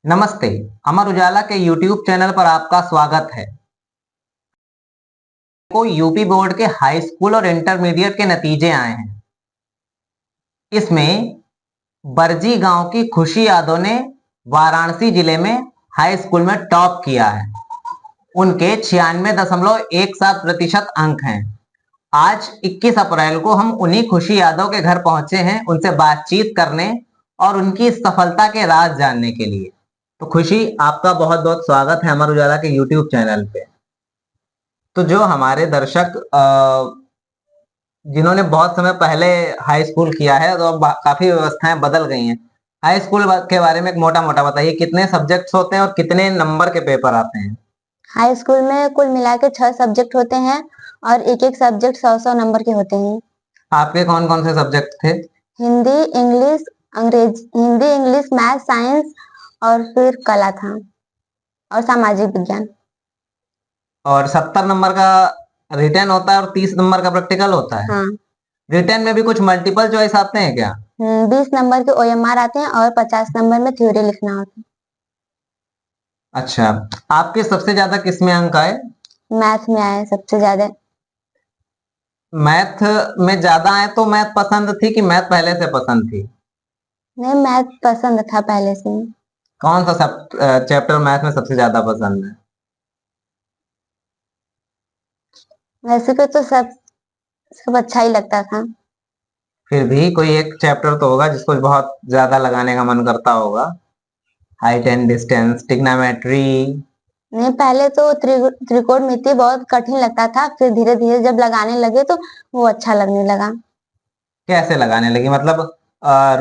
नमस्ते। अमर उजाला के YouTube channel पर आपका स्वागत है। को यूपी बोर्ड के हाई स्कूल और इंटरमीडिएट के नतीजे आए हैं। इसमें बरजी गांव की खुशी यादव ने वाराणसी जिले में हाई स्कूल में टॉप किया है। उनके 96.17% अंक हैं। आज 21 अप्रैल को हम उन्हीं खुशी यादव के घर पहुंचे हैं, उनसे बातचीत करने और उनकी इस सफलता के राज जानने के लिए। तो खुशी, आपका बहुत बहुत स्वागत है अमर उजाला के YouTube चैनल पे। तो जो हमारे दर्शक जिन्होंने बहुत समय पहले हाई स्कूल किया है, तो अब काफी व्यवस्थाएं बदल गई हैं। हाई स्कूल के बारे में एक मोटा मोटा बताइए, कितने सब्जेक्ट्स होते हैं और कितने नंबर के पेपर आते हैं? हाई स्कूल में कुल मिला के 6 सब्जेक्ट होते हैं और एक एक सब्जेक्ट 100-100 नंबर के होते हैं। आपके कौन कौन से सब्जेक्ट थे? Hindi, English, Hindi, English, math, science और फिर कला था और सामाजिक विज्ञान। और 70 नंबर का रिटर्न होता है और 30 नंबर का प्रैक्टिकल होता है। हाँ। रिटर्न में भी कुछ मल्टीपल चॉइस आते हैं क्या? 20 नंबर के OMR आते हैं और 50 नंबर में थ्योरी लिखना होता है। अच्छा, आपके सबसे ज्यादा किस में अंक आए? मैथ में आए सबसे ज्यादा। मैथ में ज्यादा आए तो मैथ पसंद थी कि मैथ पहले से पसंद थी? नहीं, मैथ पसंद था पहले से ही। कौन सा सब चैप्टर मैथ में सबसे ज्यादा पसंद है? वैसे तो सब सब अच्छा ही लगता था। फिर भी कोई एक चैप्टर तो होगा जिसको बहुत ज्यादा लगाने का मन करता होगा। Height and distance, trigonometry. नहीं, पहले तो त्रिकोणमिति बहुत कठिन लगता था, फिर धीरे धीरे जब लगाने लगे तो वो अच्छा लगने लगा। कैसे लगाने लगी, मतलब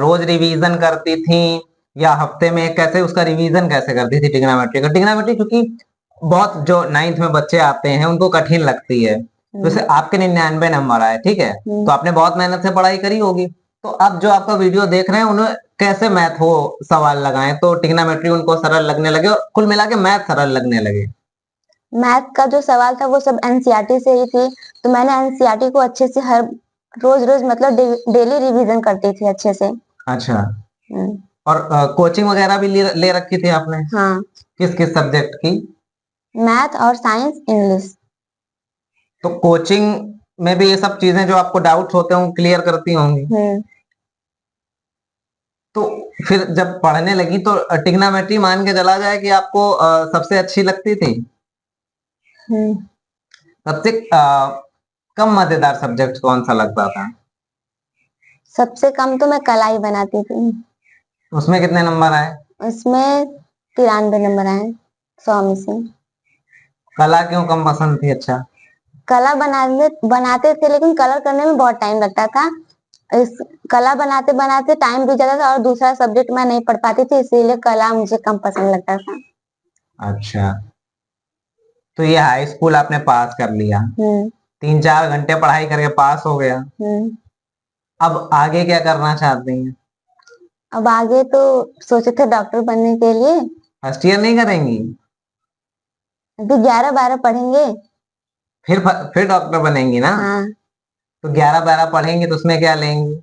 रोज रिवीजन करती थी या हफ्ते में कैसे उसका रिवीजन कैसे करती थी ट्रिग्नोमेट्री का? ट्रिग्नोमेट्री क्योंकि बहुत जो 9th में बच्चे आते हैं उनको कठिन लगती है। जैसे आपके 99 नंबर आए, ठीक है, तो आपने बहुत मेहनत से पढ़ाई करी होगी। तो अब जो आपका वीडियो देख रहे हैं उन्हें कैसे मैथ वो सवाल लगाएं तो ट्रिग्नोमेट्री उनको सरल लगने लगे और कुल मिला के मैथ सरल लगने लगे? मैथ का जो सवाल था वो सब एनसीईआरटी से ही थी, तो मैंने एनसीईआरटी को अच्छे से हर रोज रोज मतलब डेली रिवीजन करती थी अच्छे से। अच्छा। हम्म। और कोचिंग वगैरह भी ले रखी थी आपने? हाँ। किस किस सब्जेक्ट की? मैथ और साइंस, इंग्लिश। तो कोचिंग में भी ये सब चीजें जो आपको डाउट्स होते हैं क्लियर करती होंगी। तो फिर जब पढ़ने लगी तो ट्रिग्नोमेट्री मान के चला जाए कि आपको सबसे अच्छी लगती थी? सबसे कम मजेदार सब्जेक्ट कौन सा लगता था? सबसे कम तो मैं कला ही बनाती थी। उसमें कितने नंबर आए? उसमें 93 नंबर आए 100 में से। कला क्यों कम पसंद थी? अच्छा। कला बनाते थे, लेकिन कलर करने में बहुत टाइम लगता था। इस कला बनाते बनाते टाइम भी जाता था और दूसरा सब्जेक्ट मैं नहीं पढ़ पाती थी, इसीलिए कला मुझे कम पसंद लगता था। अच्छा, तो ये हाई स्कूल आपने पास कर लिया, 3-4 घंटे पढ़ाई करके पास हो गया। अब आगे क्या करना चाहती हैं? अब आगे तो सोचे थे डॉक्टर बनने के लिए। फर्स्ट ईयर नहीं करेंगी? अभी 11-12 पढ़ेंगे। फिर डॉक्टर बनेंगी ना? हाँ। तो 11-12 पढ़ेंगे तो उसमें क्या लेंगी?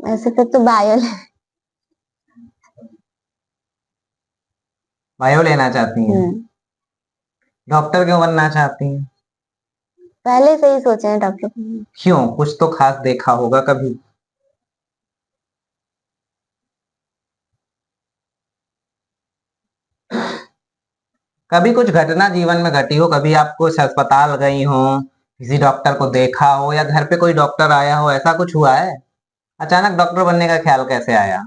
ऐसे तो बायो। बायो लेना चाहती हैं? डॉक्टर क्यों बनना चाहती हैं? पहले से ही सोचे हैं डॉक्टर बनने। क्यों, कुछ तो खास देखा होगा कभी? कभी कुछ घटना जीवन में घटी हो, कभी आप कुछ अस्पताल गई हो, किसी डॉक्टर को देखा हो या घर पे कोई डॉक्टर आया हो, ऐसा कुछ हुआ है? अचानक डॉक्टर बनने का ख्याल कैसे आया?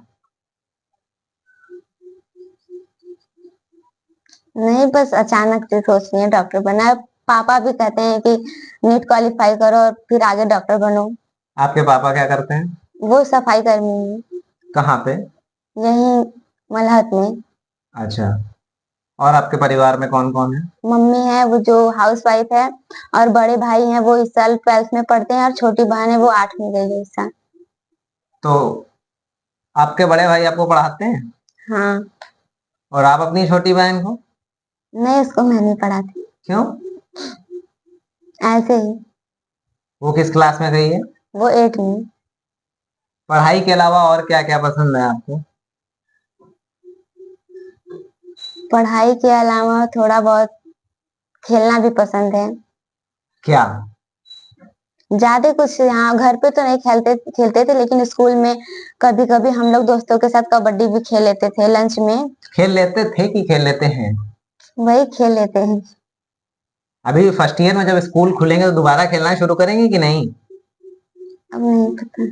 नहीं, बस अचानक से सोच रही है डॉक्टर बनना है। पापा भी कहते हैं कि नीट क्वालिफाई करो और फिर आगे डॉक्टर बनो। आपके पापा क्या करते हैं? वो सफाई कर्मी है। कहाँ पे? यही मलहट में। अच्छा। और आपके परिवार में कौन कौन है? मम्मी है वो जो हाउस वाइफ है, और बड़े भाई हैं वो इस साल 12th में पढ़ते हैं, और छोटी बहन है वो 8वीं गई है इस साल। तो आपके बड़े भाई आपको पढ़ाते हैं? हाँ। और आप अपनी छोटी बहन को? नहीं, उसको मैं नहीं पढ़ाती। क्यों? ऐसे ही। वो किस क्लास में गई है? वो 8 में। पढ़ाई के अलावा और क्या क्या पसंद है आपको? पढ़ाई के अलावा थोड़ा बहुत खेलना भी पसंद है। क्या? ज्यादा कुछ यहाँ घर पे तो नहीं खेलते खेलते थे, लेकिन स्कूल में कभी कभी हम लोग दोस्तों के साथ कबड्डी भी खेल लेते थे लंच में। खेल लेते थे कि खेल लेते हैं? वही खेल लेते हैं। अभी फर्स्ट ईयर में जब स्कूल खुलेंगे तो दोबारा खेलना शुरू करेंगे कि नहीं? अब नहीं पता।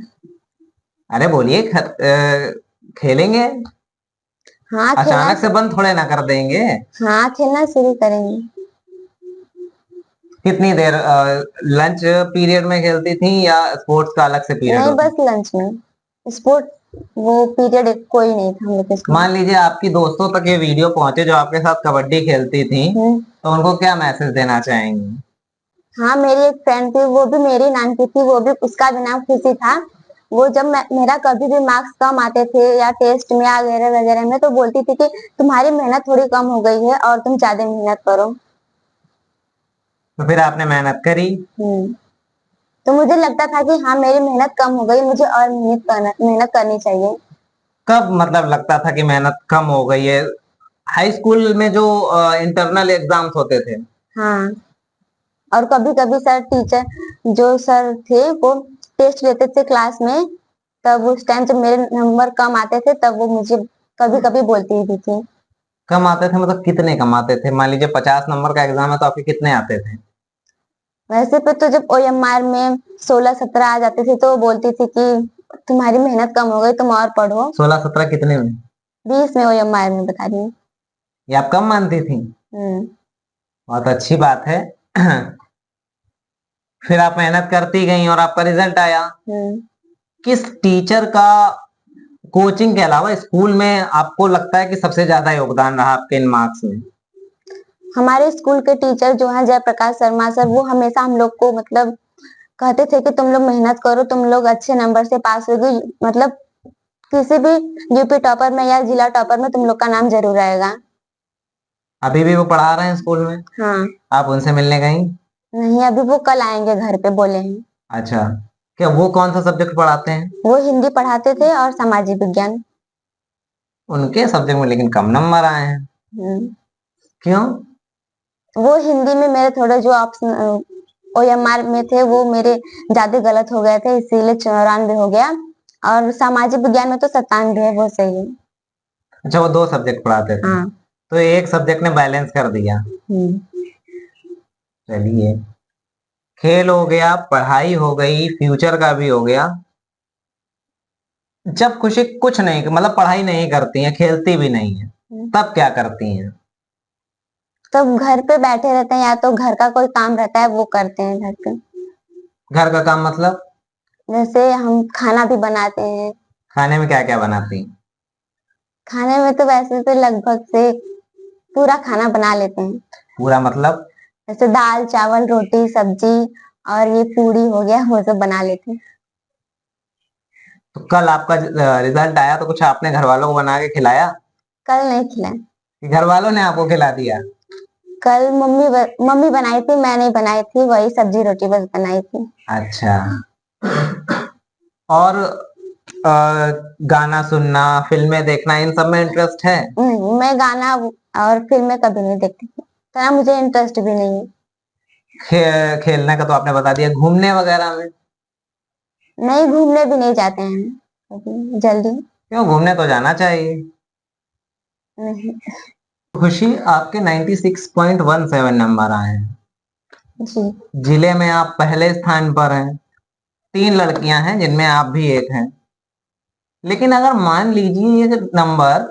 अरे बोलिए, खेलेंगे? हाँ खेलना। अचानक से बंद थोड़े ना कर देंगे। हाँ खेलना शुरू करेंगे। कितनी देर लंच पीरियड में खेलती थी या स्पोर्ट्स का अलग से पीरियड नहीं, होता? बस लंच में। स्पोर्ट वो पीरियड कोई नहीं था हम लोग के स्कूल में। मान लीजिए आपकी दोस्तों तक ये वीडियो पहुंचे जो आपके साथ कबड्डी खेलती थी, हम्म। तो उनको क्या मैसेज देना चाहेंगी? हाँ, मेरी एक फ्रेंड थी, वो भी मेरी नाम की थी, वो भी उसका भी नाम खुशी था। वो जब मेरा कभी भी मार्क्स कम आते थे या टेस्ट में या वगैरह वगैरह में, तो बोलती थी कि तुम्हारी मेहनत थोड़ी कम हो गई है और तुम ज्यादा मेहनत करो। तो फिर आपने मेहनत करी? हम्म। तो मुझे लगता था कि हाँ मेरी मेहनत कम हो गई, मुझे और मेहनत करनी चाहिए। कब मतलब लगता था कि मेहनत कम हो गई है? हाई स्कूल में जो इंटरनल एग्जाम्स होते थे? हाँ, और कभी कभी सर टीचर जो सर थे वो टेस्ट लेते थे क्लास में, तब उस टाइम जब मेरे नंबर कम आते थे तब वो मुझे कभी कभी बोलती भी थी। कम आते थे मतलब कितने कम आते थे? मान लीजिए 50 नंबर का एग्जाम है तो आपके कितने आते थे? वैसे पे तो जब ओएमआर में 16-17 आ जाते थे तो वो बोलती थी कि तुम्हारी मेहनत कम हो गई, तुम और पढ़ो। 16-17 कितने में? 20 में ओएमआर में बता रही हूँ। ये आप कम मानती थी? हम्म। बहुत अच्छी बात है। फिर आप मेहनत करती गई और आपका रिजल्ट आया। हम्म। किस टीचर का कोचिंग के अलावा स्कूल में आपको लगता है कि सबसे ज्यादा योगदान रहा आपके इन मार्क्स में? हमारे स्कूल के टीचर जो हैं जयप्रकाश शर्मा सर, वो हमेशा हम लोग को मतलब कहते थे कि तुम लोग मेहनत करो, तुम लोग अच्छे नंबर से पास होगी, मतलब किसी भी यूपी टॉपर में या जिला टॉपर में तुम लोग का नाम जरूर आएगा। अभी भी वो पढ़ा रहे हैं स्कूल में? हाँ। आप उनसे मिलने गई? नहीं, अभी वो कल आएंगे घर पे बोले हैं। अच्छा। क्या वो कौन सा सब्जेक्ट पढ़ाते हैं? वो हिंदी पढ़ाते थे और सामाजिक विज्ञान। उनके सब्जेक्ट में लेकिन कम नंबर आए हैं, हम्म। क्यों? वो हिंदी में मेरे थोड़े जो ऑप्शन ओएमआर में थे वो मेरे ज्यादा गलत हो गए थे, इसीलिए 94 हो गया। और सामाजिक विज्ञान में तो 97 है, वो सही है। अच्छा, वो दो सब्जेक्ट पढ़ाते थे हाँ। तो एक सब्जेक्ट ने बैलेंस कर दिया। हम्म। चलिए, खेल हो गया, पढ़ाई हो गई, फ्यूचर का भी हो गया। जब खुशी कुछ नहीं मतलब पढ़ाई नहीं करती हैं, खेलती भी नहीं है, तब क्या करती हैं? तो घर पे बैठे रहते हैं, या तो घर का कोई काम रहता है वो करते हैं घर पे। घर का काम मतलब? जैसे हम खाना भी बनाते हैं। खाने में क्या क्या बनाती हैं? खाने में तो वैसे तो लगभग से पूरा खाना बना लेते हैं। पूरा मतलब? जैसे दाल चावल रोटी सब्जी और ये पूरी हो गया, वो सब बना लेते हैं। तो कल आपका रिजल्ट आया तो कुछ आपने घर वालों को बना के खिलाया कल नहीं खिलाए। कि घर वालों ने आपको खिला दिया? कल मम्मी बनाई थी, मैं नहीं बनाई थी, वही सब्जी रोटी बस बनाई थी। अच्छा। और अ, गाना सुनना, फिल्में देखना, इन सब में इंटरेस्ट है? मैं गाना और फिल्में कभी नहीं देखती थी, तो मुझे इंटरेस्ट भी नहीं है। खेलने का तो आपने बता दिया, घूमने वगैरह में? नहीं, घूमने भी नहीं जाते हैं कभी जल्दी। क्यों, घूमने तो जाना चाहिए। नहीं। खुशी, आपके 96.17 नंबर आए हैं। जी। जिले में आप पहले स्थान पर हैं। 3 लड़कियां हैं जिनमें आप भी एक हैं। लेकिन अगर मान लीजिए ये नंबर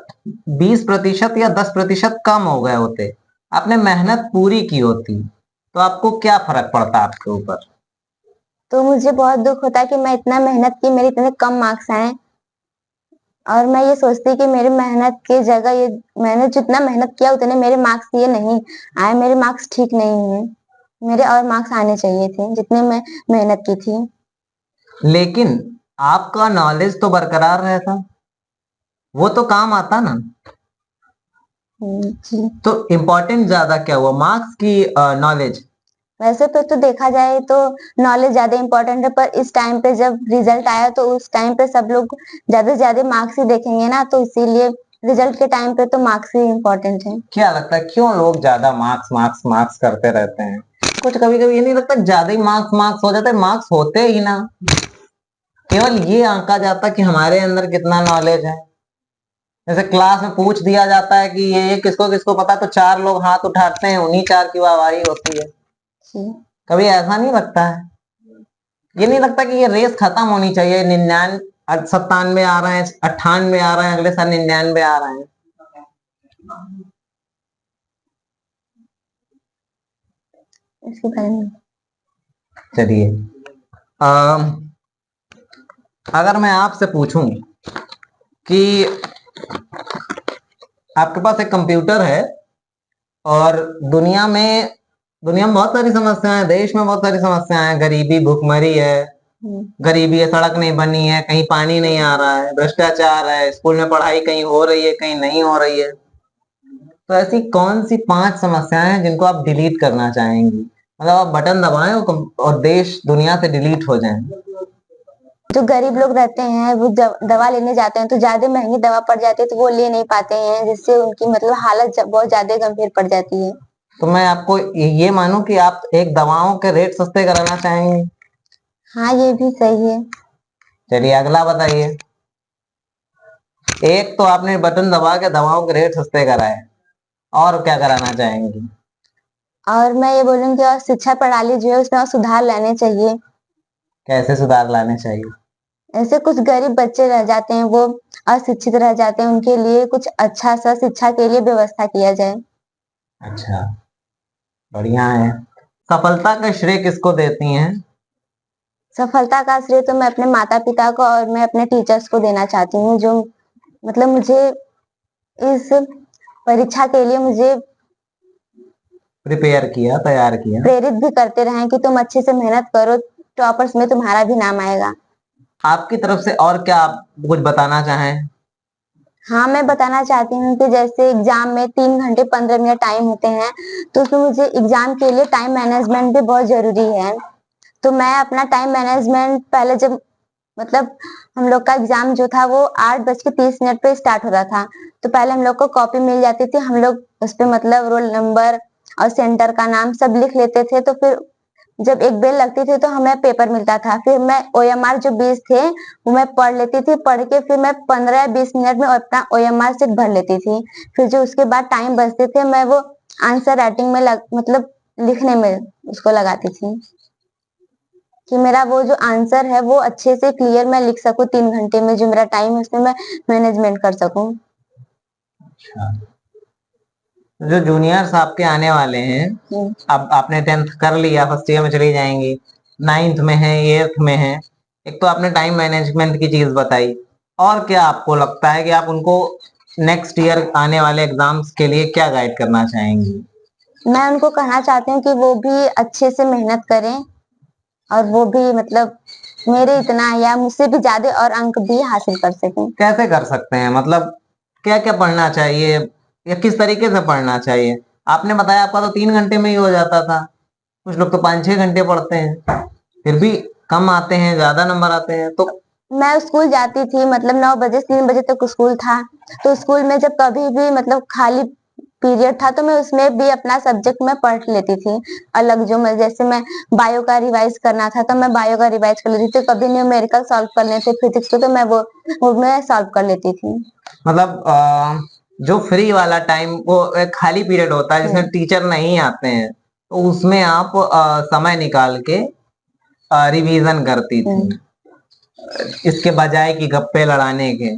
20% या 10% कम हो गए होते, आपने मेहनत पूरी की होती, तो आपको क्या फर्क पड़ता आपके ऊपर? तो मुझे बहुत दुख होता है कि मैं इतना मेहनत की, मेरे इतने कम मार्क्स आए। और मैं ये सोचती कि मेरी मेहनत की जगह ये, मैंने जितना मेहनत किया उतने मेरे मार्क्स ये नहीं आए, मेरे मार्क्स ठीक नहीं है। मेरे और मार्क्स आने चाहिए थे जितने मैं मेहनत की थी। लेकिन आपका नॉलेज तो बरकरार रहता, वो तो काम आता ना। जी। तो इम्पोर्टेंट ज्यादा क्या हुआ, मार्क्स की नॉलेज? वैसे तो देखा जाए तो नॉलेज ज्यादा इम्पोर्टेंट है, पर इस टाइम पे जब रिजल्ट आया तो उस टाइम पे सब लोग ज्यादा से ज्यादा मार्क्स ही देखेंगे ना, तो इसीलिए रिजल्ट के टाइम पे तो मार्क्स ही इम्पोर्टेंट है। क्या लगता है क्यों लोग ज्यादा मार्क्स मार्क्स मार्क्स करते रहते हैं? कुछ कभी कभी ये नहीं लगता ज्यादा ही मार्क्स मार्क्स हो जाते हैं, मार्क्स होते ही ना, केवल ये आंका जाता कि हमारे अंदर कितना नॉलेज है। जैसे क्लास में पूछ दिया जाता है कि ये किसको किसको पता है, तो 4 लोग हाथ उठाते हैं, उन्हीं 4 की वाहवाही होती है। जी। कभी ऐसा नहीं लगता है? ये नहीं लगता कि ये रेस खत्म होनी चाहिए? 99 97 आ रहे हैं, 98 आ रहे हैं, अगले साल 99 आ रहे हैं। इसके बारे में चलिए, अगर मैं आपसे पूछूं कि आपके पास एक कंप्यूटर है और दुनिया में बहुत सारी समस्याएं हैं, देश में बहुत सारी समस्याएं हैं, गरीबी भुखमरी है, गरीबी है, सड़क नहीं बनी है, कहीं पानी नहीं आ रहा है, भ्रष्टाचार है, स्कूल में पढ़ाई कहीं हो रही है कहीं नहीं हो रही है। तो ऐसी कौन सी 5 समस्याएं हैं जिनको आप डिलीट करना चाहेंगी? मतलब आप बटन दबाएं और देश दुनिया से डिलीट हो जाए। जो गरीब लोग रहते हैं वो दवा लेने जाते हैं तो ज्यादा महंगी दवा पड़ जाती है तो वो ले नहीं पाते हैं, जिससे उनकी मतलब हालत बहुत ज्यादा गंभीर पड़ जाती है। तो मैं आपको ये मानूं कि आप एक दवाओं के रेट सस्ते कराना चाहेंगे? हाँ, ये भी सही है। चलिए अगला बताइए। एक तो आपने बटन दबा के दवाओं के रेट सस्ते कराए, और क्या कराना चाहेंगी? और मैं ये बोलूंगी और शिक्षा प्रणाली जो है उसमें और सुधार लाने चाहिए। कैसे सुधार लाने चाहिए? ऐसे कुछ गरीब बच्चे रह जाते हैं, वो अशिक्षित रह जाते हैं, उनके लिए कुछ अच्छा सा शिक्षा के लिए व्यवस्था किया जाए। अच्छा, बढ़िया है। सफलता का श्रेय किसको देती हैं? सफलता का श्रेय तो मैं अपने माता पिता को और मैं अपने टीचर्स को देना चाहती हूँ, जो मतलब मुझे इस परीक्षा के लिए मुझे प्रिपेयर किया, तैयार किया। प्रेरित भी करते रहे कि तुम अच्छे से मेहनत करो, टॉपर्स में तुम्हारा भी नाम आएगा। आपकी तरफ से और क्या आप कुछ बताना चाहें? हाँ, मैं बताना चाहती हूँ कि जैसे एग्जाम में 3 घंटे 15 मिनट टाइम होते हैं, तो उसमें मुझे एग्जाम के लिए टाइम मैनेजमेंट भी बहुत जरूरी है। तो मैं अपना टाइम मैनेजमेंट पहले जब मतलब हम लोग का एग्जाम जो था वो 8:30 पे स्टार्ट होता था, तो पहले हम लोग को कॉपी मिल जाती थी, हम लोग उस पे मतलब रोल नंबर और सेंटर का नाम सब लिख लेते थे। तो फिर जब एक बेल लगती थी तो हमें पेपर मिलता था, फिर मैं ओएमआर जो 20 थे वो मैं पढ़ लेती थी, पढ़ के फिर मैं 15 या 20 मिनट में अपना ओएमआर सीट भर लेती थी। फिर जो उसके बाद टाइम बचते थे मैं वो आंसर राइटिंग में मतलब लिखने में उसको लगाती थी कि मेरा वो जो आंसर है वो अच्छे से क्लियर मैं लिख सकूं, 3 घंटे में जो मेरा टाइम है उसमें मैं मैनेजमेंट कर सकूं। अच्छा, जो जूनियर्स आपके आने वाले हैं, अब आपने 10th कर लिया, फर्स्ट ईयर में चली जाएंगी, 9th में है, 8th में है, एक तो आपने टाइम मैनेजमेंट की चीज बताई, और क्या आपको लगता है कि आप उनको नेक्स्ट ईयर आने वाले एग्जाम्स के लिए क्या गाइड करना चाहेंगी? मैं उनको कहना चाहती हूँ कि वो भी अच्छे से मेहनत करें और वो भी मतलब मेरे इतना या मुझसे भी ज्यादा और अंक भी हासिल कर सकें। कैसे कर सकते हैं, मतलब क्या क्या पढ़ना चाहिए या किस तरीके से पढ़ना चाहिए? आपने बताया आपका तो 3 घंटे में ही हो जाता था, कुछ लोग तो 5-6 घंटे पढ़ते हैं, फिर भी कम आते हैं, ज्यादा नंबर आते हैं। तो मैं स्कूल जाती थी, मतलब 9 बजे से 3 बजे तक स्कूल था, तो स्कूल में जब कभी भी मतलब खाली पीरियड था तो मैं उसमें भी अपना सब्जेक्ट में पढ़ लेती थी। अलग जो मैं जैसे मैं बायो का रिवाइज करना था तो मैं बायो का रिवाइज कर लेती थी, कभी न्यूमेरिकल सॉल्व करने थे फिजिक्स के तो मैं वो मैं सॉल्व कर लेती थी। मतलब जो फ्री वाला टाइम, वो एक खाली पीरियड होता है जिसमें टीचर नहीं आते हैं, तो उसमें आप समय निकाल के रिवीजन करती थी, इसके बजाय कि गप्पे लड़ाने के।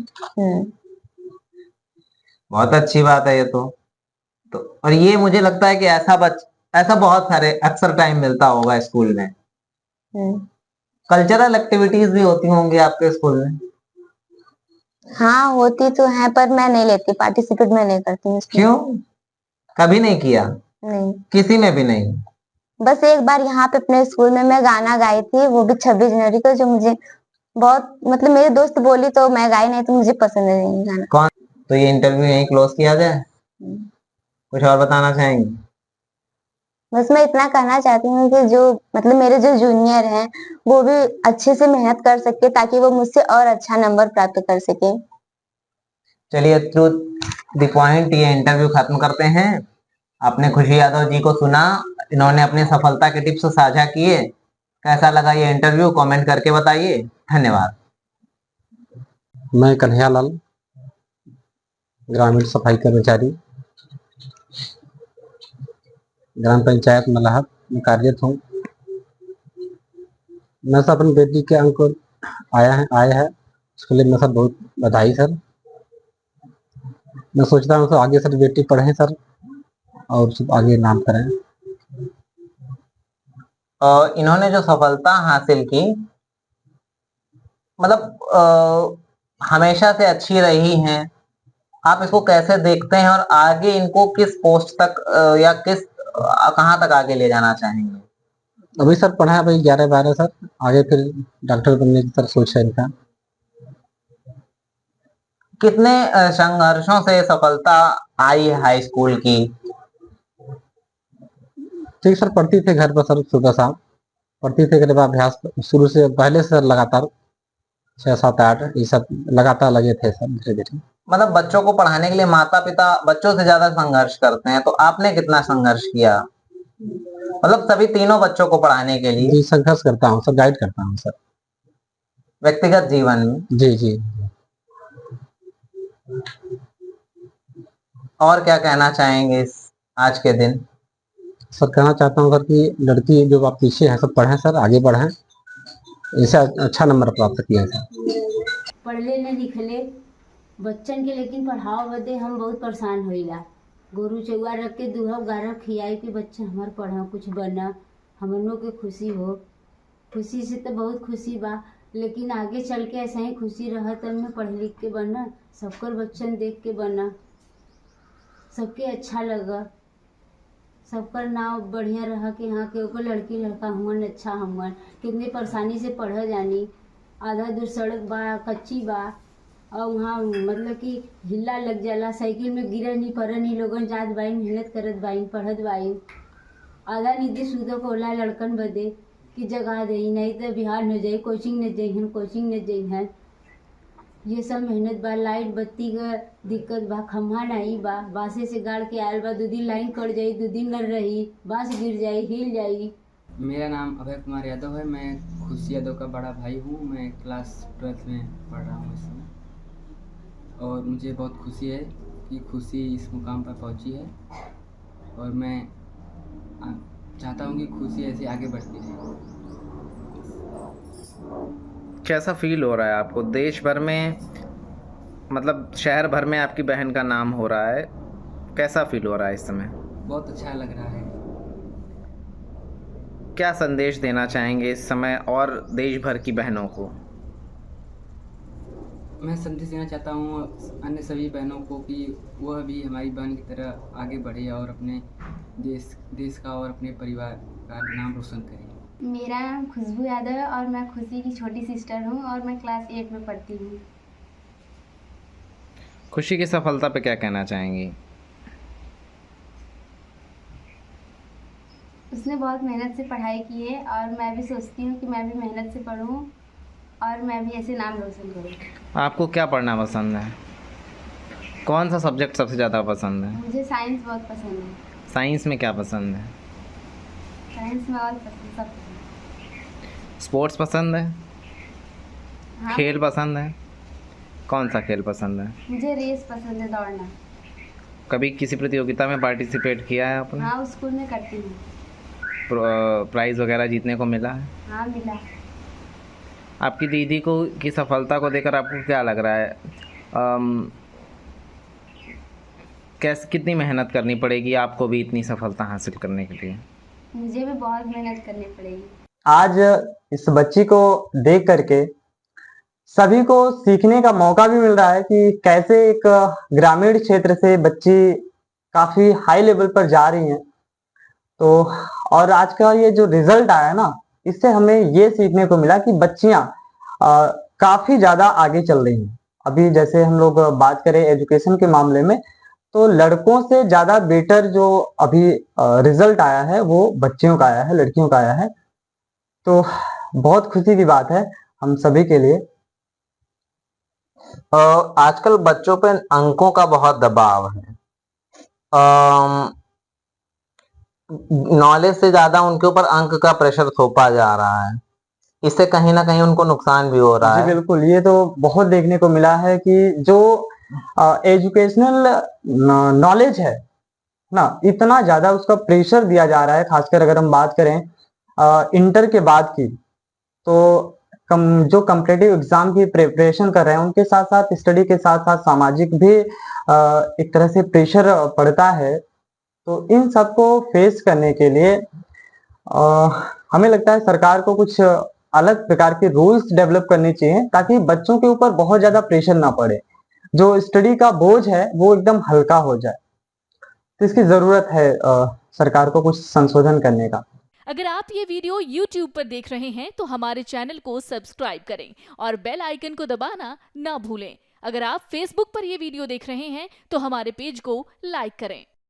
बहुत अच्छी बात है ये तो और ये मुझे लगता है कि ऐसा बहुत सारे अक्सर टाइम मिलता होगा स्कूल में। कल्चरल एक्टिविटीज भी होती होंगी आपके स्कूल में? हाँ, होती तो है पर मैं नहीं लेती, पार्टिसिपेट मैं नहीं करती हूँ इसमें। क्यों? कभी नहीं किया? नहीं, किसी ने भी नहीं? बस एक बार यहाँ पे अपने स्कूल में मैं गाना गाई थी, वो भी 26 जनवरी को, जो मुझे बहुत मतलब मेरे दोस्त बोली तो मैं गाई, नहीं तो मुझे पसंद नहीं गाना। कौन? तो ये इंटरव्यू यहीं क्लोज किया जाए? कुछ और बताना चाहेंगे? बस मैं इतना कहना चाहती हूँ कि जो मतलब मेरे जो जूनियर हैं वो भी अच्छे से मेहनत कर सके ताकि वो मुझसे और अच्छा नंबर प्राप्त कर सके। चलिए थ्रू द पॉइंट ये इंटरव्यू खत्म करते हैं। आपने खुशी यादव जी को सुना, इन्होंने अपनी सफलता के टिप्स साझा किए। कैसा लगा ये इंटरव्यू कमेंट करके बताइए। धन्यवाद। मैं कन्हैयालाल, ग्रामीण सफाई कर्मचारी, ग्राम पंचायत मलाहत में कार्यरत हूँ। मैं सर अपनी बेटी के अंक आए हैं उसके लिए मैं सर बहुत बधाई सर। मैं सोचता हूँ सर आगे सर बेटी पढ़े सर और सब आगे नाम करें। इन्होंने जो सफलता हासिल की मतलब हमेशा से अच्छी रही हैं। आप इसको कैसे देखते हैं और आगे इनको किस पोस्ट तक या किस कहाँ तक आगे ले जाना चाहेंगे? अभी सर पढ़ा है भाई 11-12 सर, आगे फिर डॉक्टर बनने की सर सोच है इनका। कितने संघर्षों से सफलता आई है हाई स्कूल की? ठीक सर, पढ़ती थे घर पर सर, सुबह शाम पढ़ती थे, करीब अभ्यास शुरू से पहले से सर लगातार 6, 7, 8 ये सब लगातार लगे थे सर धीरे धीरे। मतलब बच्चों को पढ़ाने के लिए माता पिता बच्चों से ज्यादा संघर्ष करते हैं, तो आपने कितना संघर्ष किया? मतलब सभी तीनों बच्चों को पढ़ाने के लिए। जी संघर्ष करता हूँ सर, गाइड करता हूँ सर व्यक्तिगत जीवन में। जी जी। और क्या कहना चाहेंगे इस आज के दिन? सर कहना चाहता हूँ सर कि लड़की जो आप पीछे है सब पढ़ें सर, आगे बढ़ें, ऐसे अच्छा नंबर प्राप्त किया सर। पढ़ले न लिखले बच्चन के लेकिन पढ़ाओ बदे हम बहुत परेशान होइला। गोरू चौआ रख के दूहब गारब खियाई के बच्चे हमार पढ़ा कुछ बना, हमनों के खुशी हो। खुशी से तो बहुत खुशी बा, लेकिन आगे चल के ऐसा ही खुशी रहा तब मैं पढ़ लिख के बना, सबकर बच्चन देख के बना, सबके अच्छा लगा, सबकर नाव बढ़िया रहा कि हाँ के ओकर लड़की लड़का हुआ अच्छा हुआ। कितने परेशानी से पढ़ जानी, आधा दूर सड़क बा कच्ची बा और वहाँ मतलब कि हिल्ला लग जाला, साइकिल में गिरा नहीं पड़ नहीं, लोगन जात बाइन मेहनत करत बाइन पढ़त बाइन। आधा निधि सुधो कोला लड़कन बदे कि जगह दे, नहीं तो बिहार न जाए, कोचिंग न जाइहन, कोचिंग न जाइहन। ये सब मेहनत बा। लाइट बत्ती का दिक्कत बा, खम्भा नहीं बा, बासे से गाड़ के आयल बा, 2 दिन लाइन कट जाई, 2 दिन न रही, बांस गिर जाई, हिल जाई। मेरा नाम अभय कुमार यादव है, मैं खुशी यादव का बड़ा भाई हूँ। मैं क्लास 12th में पढ़ रहा हूँ इस समय और मुझे बहुत खुशी है कि खुशी इस मुकाम पर पहुँची है और मैं चाहता हूँ कि खुशी ऐसे आगे बढ़ती रहे। कैसा फील हो रहा है आपको? देश भर में मतलब शहर भर में आपकी बहन का नाम हो रहा है, कैसा फील हो रहा है इस समय? बहुत अच्छा लग रहा है। क्या संदेश देना चाहेंगे इस समय और देश भर की बहनों को? मैं संदेश देना चाहता हूँ अन्य सभी बहनों को कि वह भी हमारी बहन की तरह आगे बढ़े और अपने देश का और अपने परिवार का नाम रोशन करें। मेरा नाम खुशबू यादव है और मैं खुशी की छोटी सिस्टर हूँ और मैं क्लास 8 में पढ़ती हूँ। खुशी की सफलता पे क्या कहना चाहेंगी? उसने बहुत मेहनत से पढ़ाई की है और मैं भी सोचती हूँ कि मैं भी मेहनत से पढूं और मैं भी ऐसे नाम रोशन करूँ। आपको क्या पढ़ना पसंद है? कौन सा सब्जेक्ट सबसे ज़्यादा पसंद है? मुझे साइंस बहुत पसंद है। साइंस में क्या पसंद है? साइंस में और पसंद सब पसंद। स्पोर्ट्स पसंद है? हाँ, खेल पसंद है? कौन सा खेल पसंद है? मुझे रेस पसंद है, दौड़ना। कभी किसी प्रतियोगिता में पार्टिसिपेट किया है आपने? हाँ, स्कूल में करती हूँ। प्राइज़ वगैरह जीतने को मिला है? हाँ मिला। आपकी दीदी को की सफलता को देखकर आपको क्या लग रहा है? कैसे कितनी मेहनत करनी पड़ेगी आपको भी इतनी सफलता हासिल करने के लिए? मुझे भी बहुत मेहनत करनी पड़ेगी। आज इस बच्ची को देख करके सभी को सीखने का मौका भी मिल रहा है कि कैसे एक ग्रामीण क्षेत्र से बच्ची काफी हाई लेवल पर जा रही हैं। तो और आज का ये जो रिजल्ट आया ना, इससे हमें ये सीखने को मिला कि बच्चियां काफी ज्यादा आगे चल रही हैं। अभी जैसे हम लोग बात करें एजुकेशन के मामले में, तो लड़कों से ज्यादा बेटर जो अभी रिजल्ट आया है वो बच्चियों का आया है, लड़कियों का आया है। तो बहुत खुशी की बात है हम सभी के लिए। आजकल बच्चों पे अंकों का बहुत दबाव है। नॉलेज से ज्यादा उनके ऊपर अंक का प्रेशर थोपा जा रहा है। इससे कहीं ना कहीं उनको नुकसान भी हो रहा जी है। बिल्कुल, ये तो बहुत देखने को मिला है कि जो एजुकेशनल नॉलेज है ना, इतना ज्यादा उसका प्रेशर दिया जा रहा है। खासकर अगर हम बात करें इंटर के बाद की, तो जो कम्पिटिटिव एग्जाम की प्रिपरेशन कर रहे हैं उनके साथ साथ स्टडी के साथ साथ सामाजिक भी एक तरह से प्रेशर पड़ता है। तो इन सबको फेस करने के लिए हमें लगता है सरकार को कुछ अलग प्रकार के रूल्स डेवलप करने चाहिए, ताकि बच्चों के ऊपर बहुत ज्यादा प्रेशर ना पड़े, जो स्टडी का बोझ है वो एकदम हल्का हो जाए। तो इसकी जरूरत है सरकार को कुछ संशोधन करने का। अगर आप ये वीडियो YouTube पर देख रहे हैं तो हमारे चैनल को सब्सक्राइब करें और बेल आइकन को दबाना ना भूलें। अगर आप Facebook पर ये वीडियो देख रहे हैं तो हमारे पेज को लाइक करें।